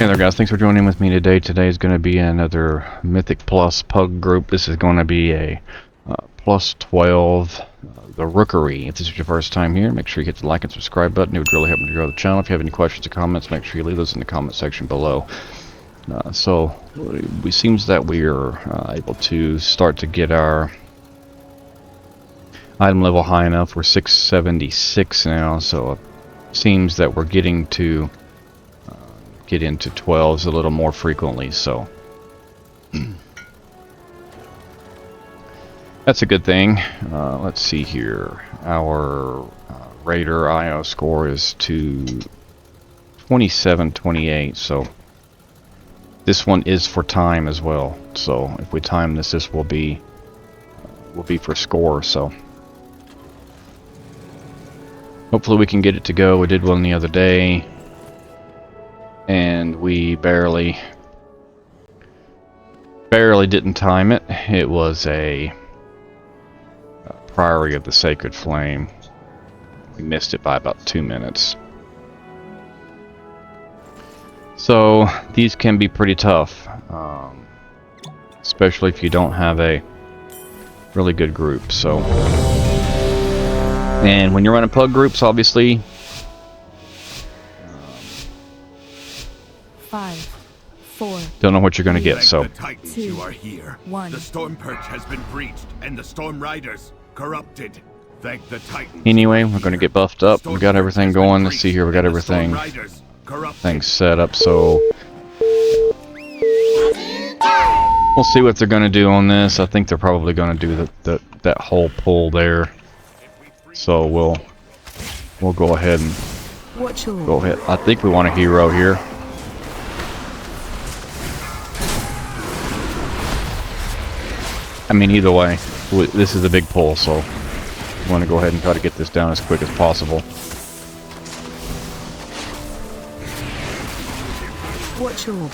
Hey there guys, thanks for joining with me today. Today is going to be another Mythic Plus Pug group. This is going to be a plus 12, the Rookery. If this is your first time here, make sure you hit the like and subscribe button. It would really help me to grow the channel. If you have any questions or comments, make sure you leave those in the comment section below. So it seems that we are able to start to get our item level high enough. We're 676 now, so it seems that we're getting to get into 12s a little more frequently, so that's a good thing. Let's see here. Our Raider IO score is to 2728, so this one is for time as well. So if we time this, this will be for score. So hopefully we can get it to go. We did one the other day, and we barely didn't time it. It was a Priory of the Sacred Flame. We missed it by about 2 minutes. So these can be pretty tough, especially if you don't have a really good group. So, and when you're running pug groups, obviously 5, 4. don't know what you're going to get. So, you are here. 1. The storm perch has been breached, and the storm riders corrupted. Thank the Titans. anyway, we're going to get buffed up. We got everything going. Let's see here. We got everything things set up. So we'll see what they're going to do on this. I think they're probably going to do that whole pull there. So we'll go ahead and go ahead. I think we want a hero here. I mean, either way, this is a big pull, so we want to go ahead and try to get this down as quick as possible. Watch your.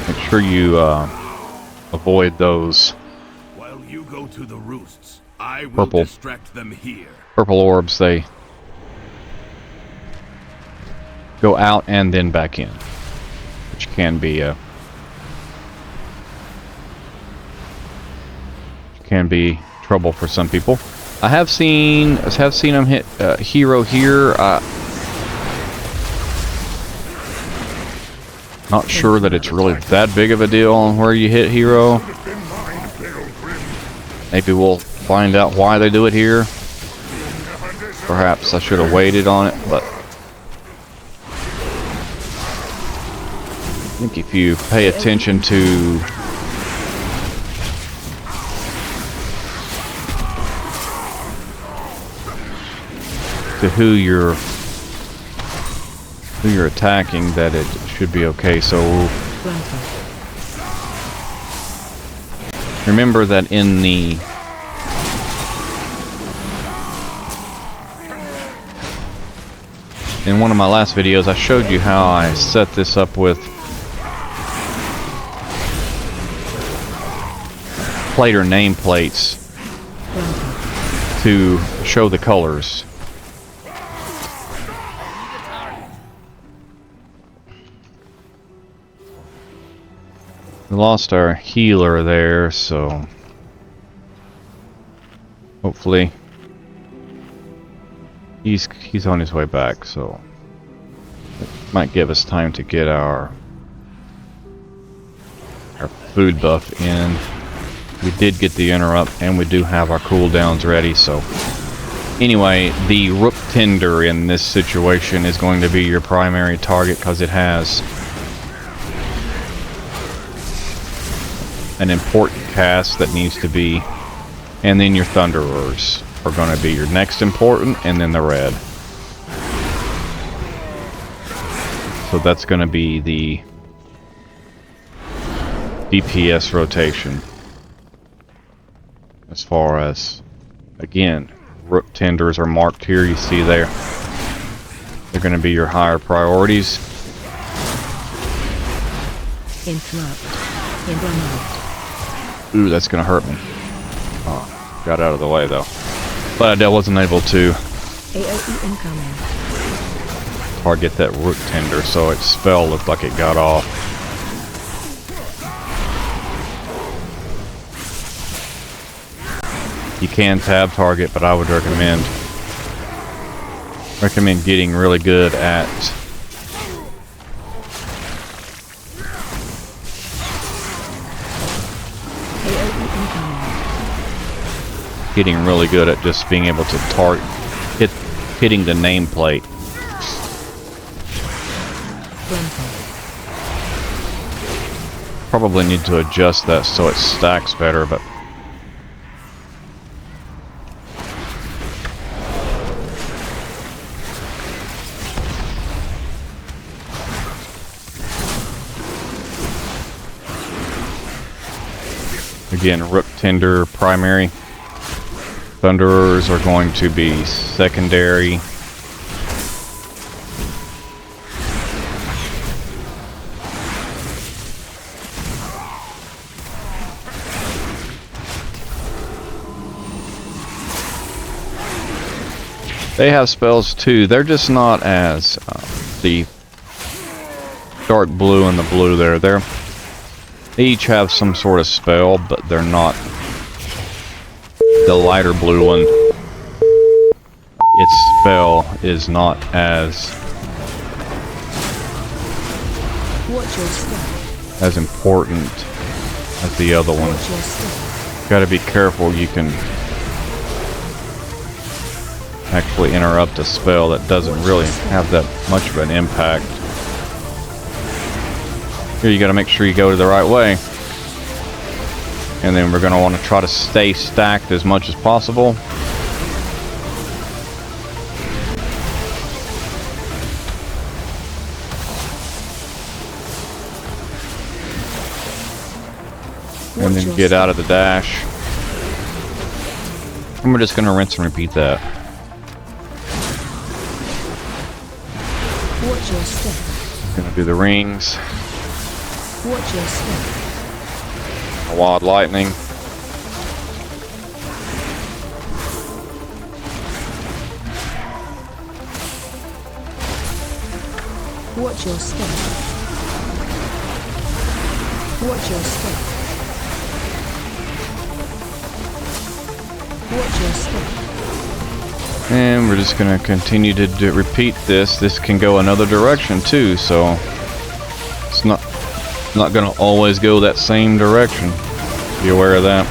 Make sure you avoid those While you go to the roosts, I will distract them here. purple orbs. They go out and then back in, which can be trouble for some people. I have seen them hit hero here. Not sure that it's really that big of a deal on where you hit hero. Maybe we'll find out why they do it here. Perhaps I should have waited on it, but I think if you pay attention to who you're attacking, that it should be okay. So remember that in one of my last videos I showed you how I set this up with plate or nameplates to show the colors. We lost our healer there, so hopefully he's on his way back, so it might give us time to get our food buff in. We did get the interrupt, and we do have our cooldowns ready. So anyway, the Rook Tender in this situation is going to be your primary target because it has an important cast that needs to be, and then your Thunderers are going to be your next important, and then the red. So that's going to be the DPS rotation. As far as, again, Rook Tenders are marked here, you see there. They're going to be your higher priorities. Interrupt. Interrupt. Ooh, that's gonna hurt me. Oh, got out of the way though. But I wasn't able to. AOE incoming. target that root tender, so its spell looked like it got off. You can tab target, but I would recommend getting really good at just being able to hitting the nameplate. Probably need to adjust that so it stacks better, but again, Rook Tender primary. Thunderers are going to be secondary. They have spells too. They're just not as the dark blue and the blue there. They each have some sort of spell, but they're not. The lighter blue one, its spell is not as important as the other one. Gotta be careful, you can actually interrupt a spell that doesn't really have that much of an impact. Here you gotta make sure you go to the right way. And then we're going to want to try to stay stacked as much as possible. And then get out of the dash. And we're just going to rinse and repeat that. Watch your step. Going to do the rings. Watch your step. A wild lightning. Watch your step. Watch your step. Watch your step. And we're just going to continue to repeat this. This can go another direction too, so it's not going to always go that same direction. Be aware of that.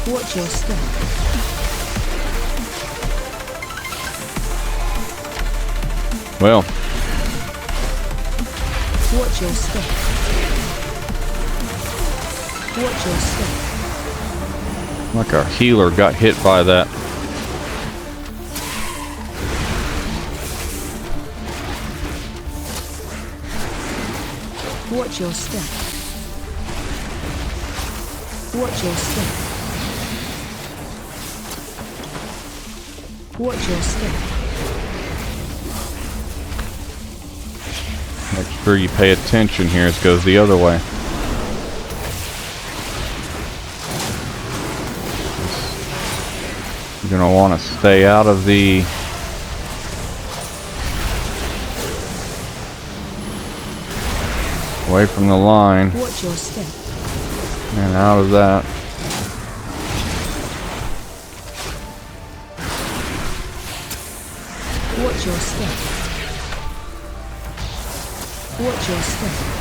Watch your step. Well, watch your step. Watch your step. like our healer got hit by that. Watch your step. Watch your step. Watch your step. Make sure you pay attention here. It goes the other way. You're going to want to stay out of the away from the line. Watch your step. And out of that. Watch your step. Watch your step.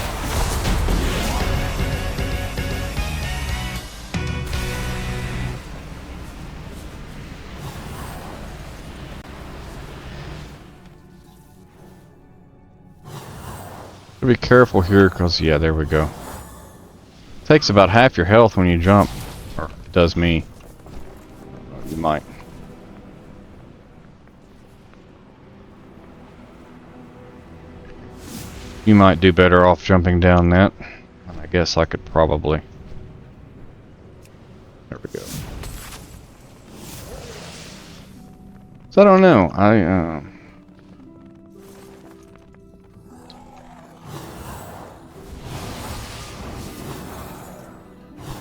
Be careful here, because yeah, there we go. Takes about half your health when you jump, or it does me. You might. You might do better off jumping down that. I guess I could probably. There we go. So I don't know.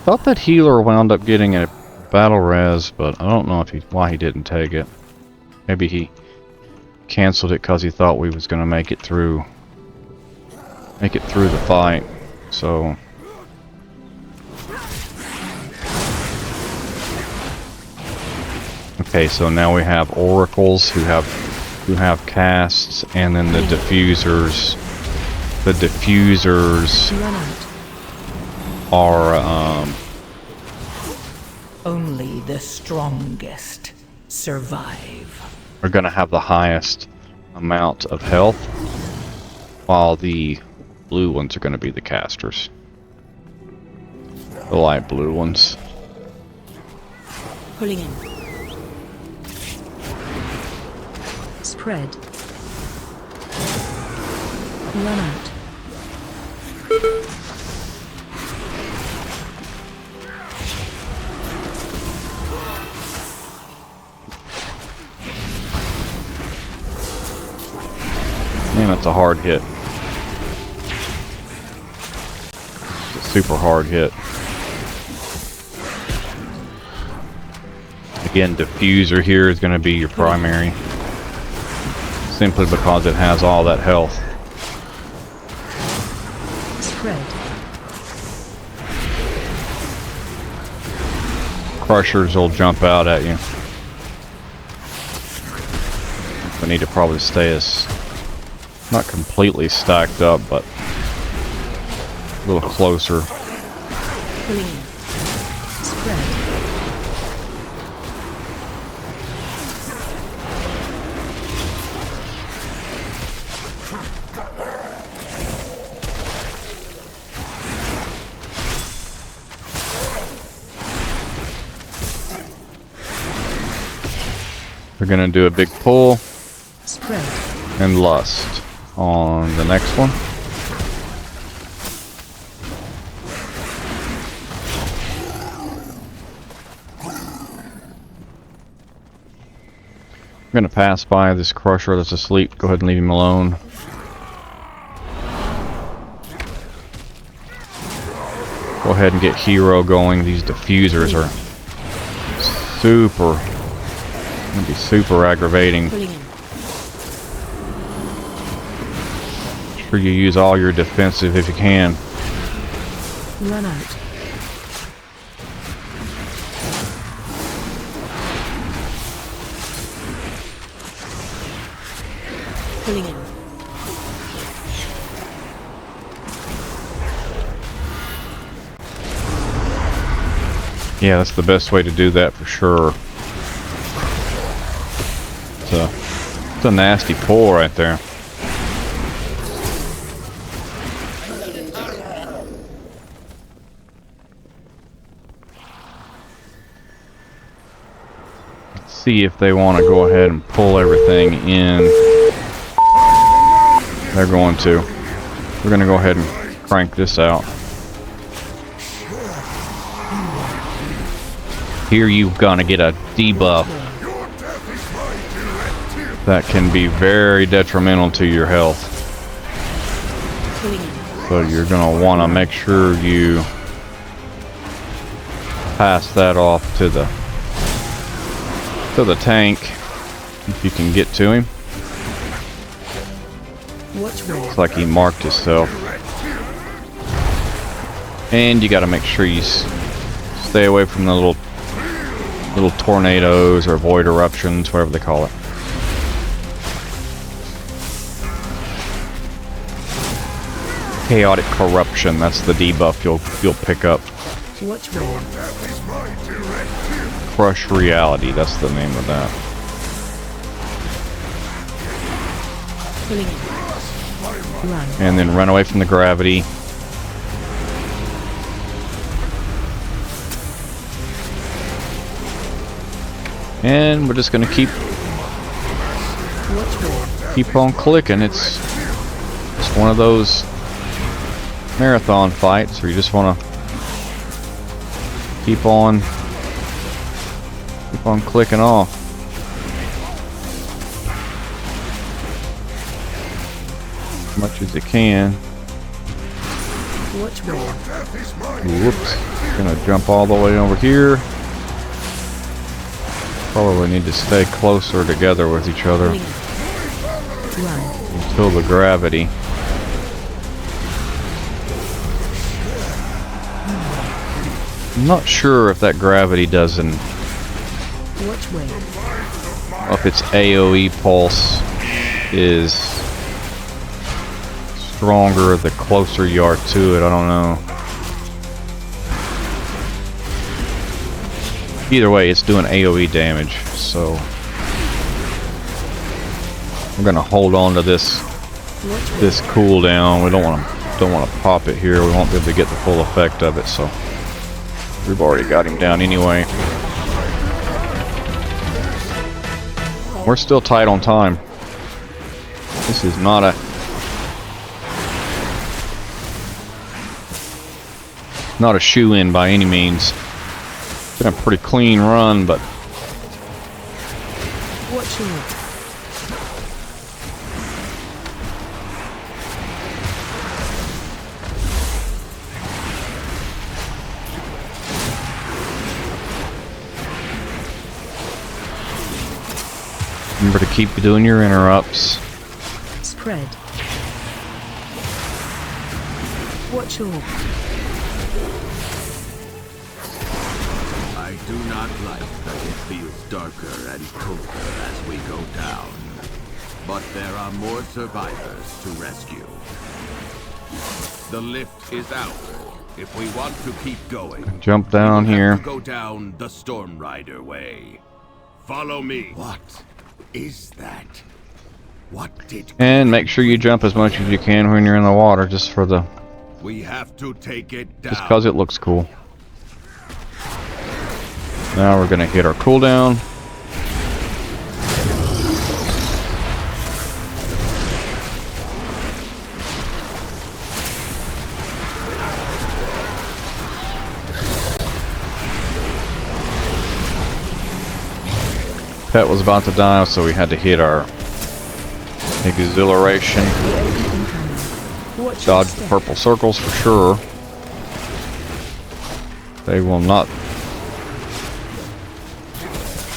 Thought that healer wound up getting a battle res, but I don't know if why he didn't take it. Maybe he canceled it because he thought we was gonna make it through the fight. So okay, so now we have oracles who have casts, and then the diffusers. The diffusers Run out. are Only the strongest survive. are gonna have the highest amount of health, while the blue ones are gonna be the casters. The light blue ones. Pulling in. Spread. Run out. Man, that's a hard hit. It's a super hard hit. Again, diffuser here is going to be your primary, simply because it has all that health. Spread. Crushers will jump out at you. We need to probably stay as not completely stacked up, but a little closer. Pulling in. Spread. We're gonna do a big pull Spread. and lust on the next one. I'm gonna pass by this crusher that's asleep. Go ahead and leave him alone. Go ahead and get hero going. These diffusers are gonna be super aggravating. Pulling in. Sure you use all your defensive if you can. Run out. Pulling in. Yeah, that's the best way to do that for sure. It's a nasty pull right there. Let's see if they want to go ahead and pull everything in. They're going to. We're going to go ahead and crank this out. Here you're gonna get a debuff that can be very detrimental to your health. Pulling in. So you're gonna want to make sure you pass that off to the tank if you can get to him. Watch where. Looks like he marked himself. And you got to make sure you stay away from the little tornadoes or void eruptions, whatever they call it. Chaotic corruption, that's the debuff you'll pick up. Watch where. Crush reality, that's the name of that. Pulling in. Run. And then run away from the gravity. And we're just gonna keep Watch where. on clicking. It's one of those marathon fights where you just want to keep on clicking off. As much as you can. Watch where? Whoops. Gonna jump all the way over here. Probably need to stay closer together with each other Pulling in. Run. until the gravity. I'm not sure if that gravity doesn't, Watch where? if its AoE pulse is stronger the closer you are to it. I don't know. Either way, it's doing AoE damage, so I'm gonna hold on to this cooldown. We don't want to pop it here. We won't be able to get the full effect of it, so we've already got him down anyway. We're still tight on time. This is not a shoe-in by any means. It's been a pretty clean run, but Watch your remember to keep doing your interrupts. spread. Watch your I do not like that it feels darker and colder as we go down. But there are more survivors to rescue. The lift is out. If we want to keep going, Jump down we will have here. to go down the Storm Rider way. Follow me. What is that? What did... And make sure you jump as much as you can when you're in the water, just We have to take it down. because it looks cool. Now we're gonna hit our cooldown. Pet was about to die, so we had to hit our exhilaration. watch your Dodge the step. purple circles for sure.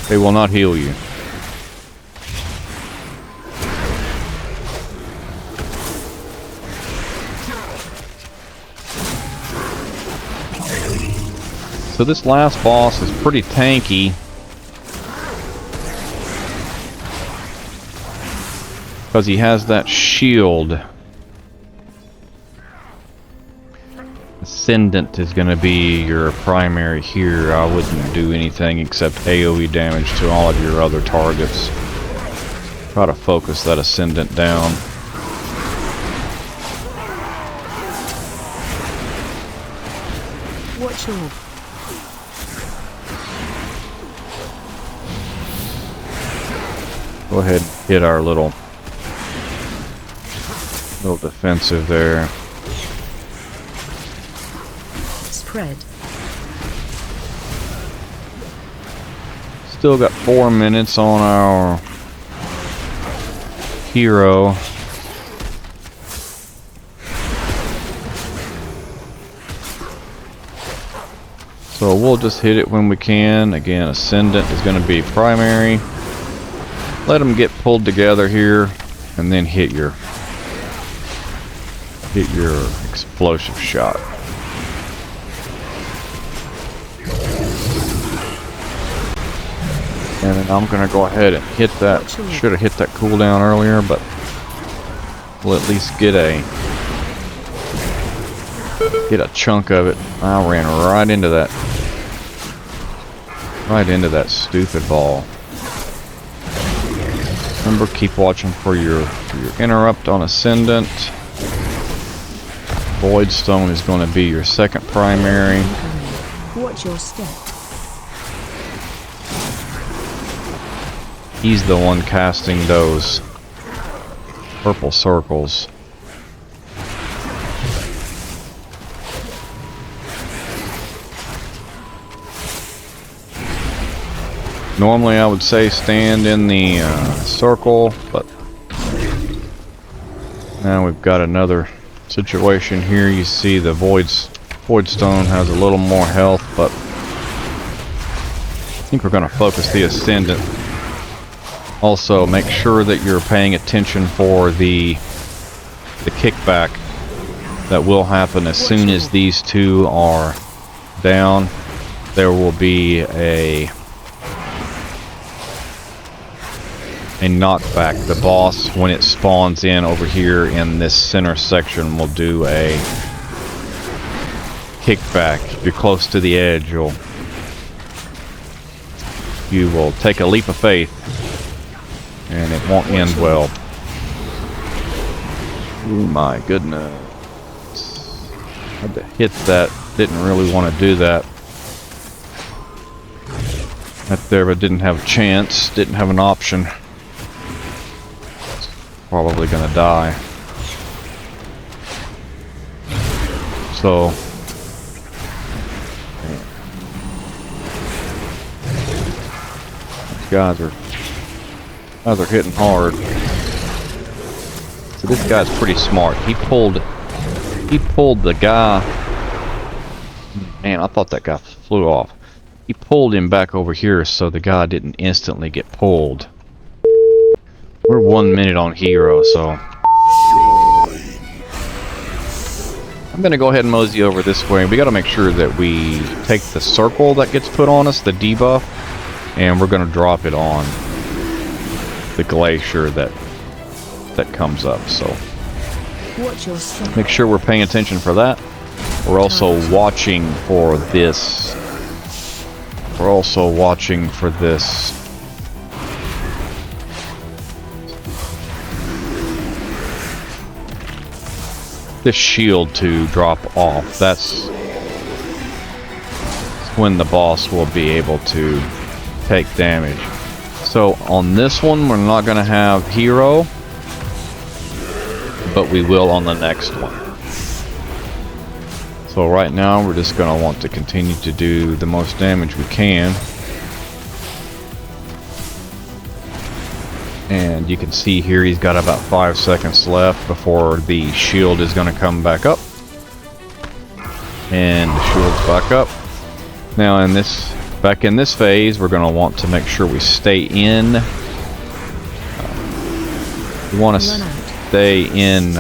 They will not heal you. So this last boss is pretty tanky. Because he has that shield. Ascendant is going to be your primary here. I wouldn't do anything except AoE damage to all of your other targets. Try to focus that Ascendant down. Watch your Go ahead and hit our little defensive there. spread. Still got 4 minutes on our hero. So we'll just hit it when we can. Again, Ascendant is going to be primary. Let them get pulled together here, and then hit your explosive shot. And then I'm gonna go ahead and hit that. Should have hit that cooldown earlier, but we'll at least get a chunk of it. I ran right into that stupid ball. Remember, keep watching for your interrupt on Ascendant. Void Stone is going to be your second primary. Watch your step. He's the one casting those purple circles. Normally I would say stand in the circle, but now we've got another situation here. You see the Void Stone has a little more health, but I think we're going to focus the Ascendant. Also, make sure that you're paying attention for the kickback that will happen as soon as these two are down. There will be a knockback. The boss, when it spawns in over here in this center section, will do a kickback. If you're close to the edge, you will take a leap of faith, and it won't end well. Oh my goodness. Had to hit that. Didn't really want to do that. Up there, but didn't have a chance. Didn't have an option. Probably gonna die. So these guys are hitting hard. So this guy's pretty smart. He pulled the guy. Man, I thought that guy flew off. He pulled him back over here so the guy didn't instantly get pulled. We're 1 minute on hero, so I'm gonna go ahead and mosey over this way. We gotta make sure that we take the circle that gets put on us, the debuff, and we're gonna drop it on the glacier that comes up. So Watch your step. make sure we're paying attention for that. We're also watching for this. We're also watching for this. This shield to drop off. That's when the boss will be able to take damage. So on this one, we're not going to have hero, but we will on the next one. So right now, we're just going to want to continue to do the most damage we can. And you can see here he's got about 5 seconds left before the shield is going to come back up. And the shield's back up. Now back in this phase, we're going to want to make sure we stay in. We want to stay in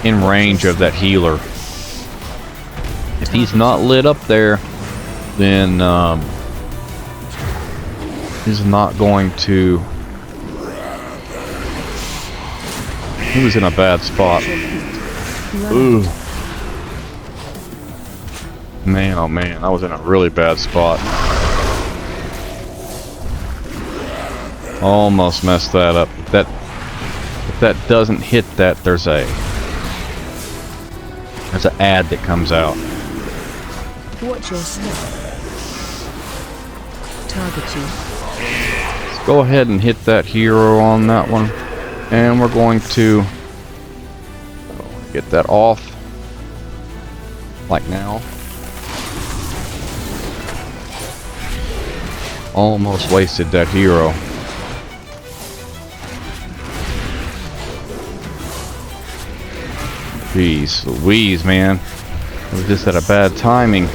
range of that healer. If he's not lit up there, then he's not going to. He was in a bad spot. Ooh. Man, oh man, I was in a really bad spot. Almost messed that up. If that doesn't hit that, there's an ad that comes out. Watch your step. Target you. Let's go ahead and hit that hero on that one, and we're going to get that off like now. Almost wasted that hero. Jeez Louise, man. I was just at a bad timing.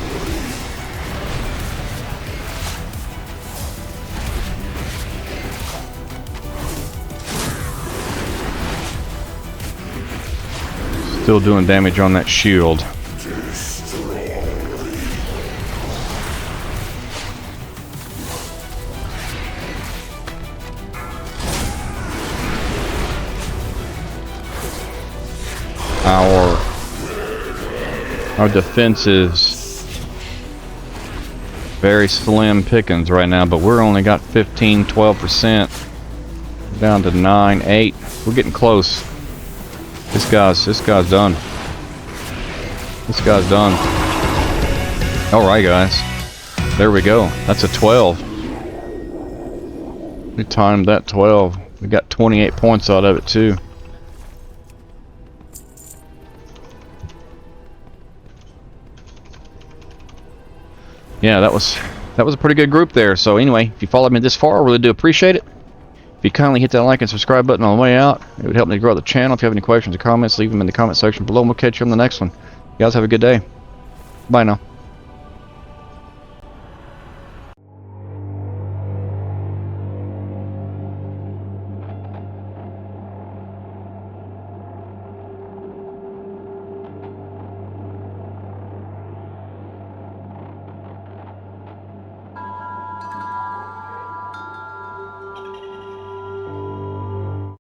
Still doing damage on that shield. Our defense is very slim pickings right now, but we're only got 12%. Down to 9, 8. We're getting close. This guy's done. This guy's done. Alright guys. There we go. That's a 12. We timed that 12. We got 28 points out of it too. Yeah, that was a pretty good group there. So anyway, if you followed me this far, I really do appreciate it. If you kindly hit that like and subscribe button on the way out, it would help me grow the channel. If you have any questions or comments, leave them in the comment section below, and we'll catch you on the next one. You guys have a good day. Bye now.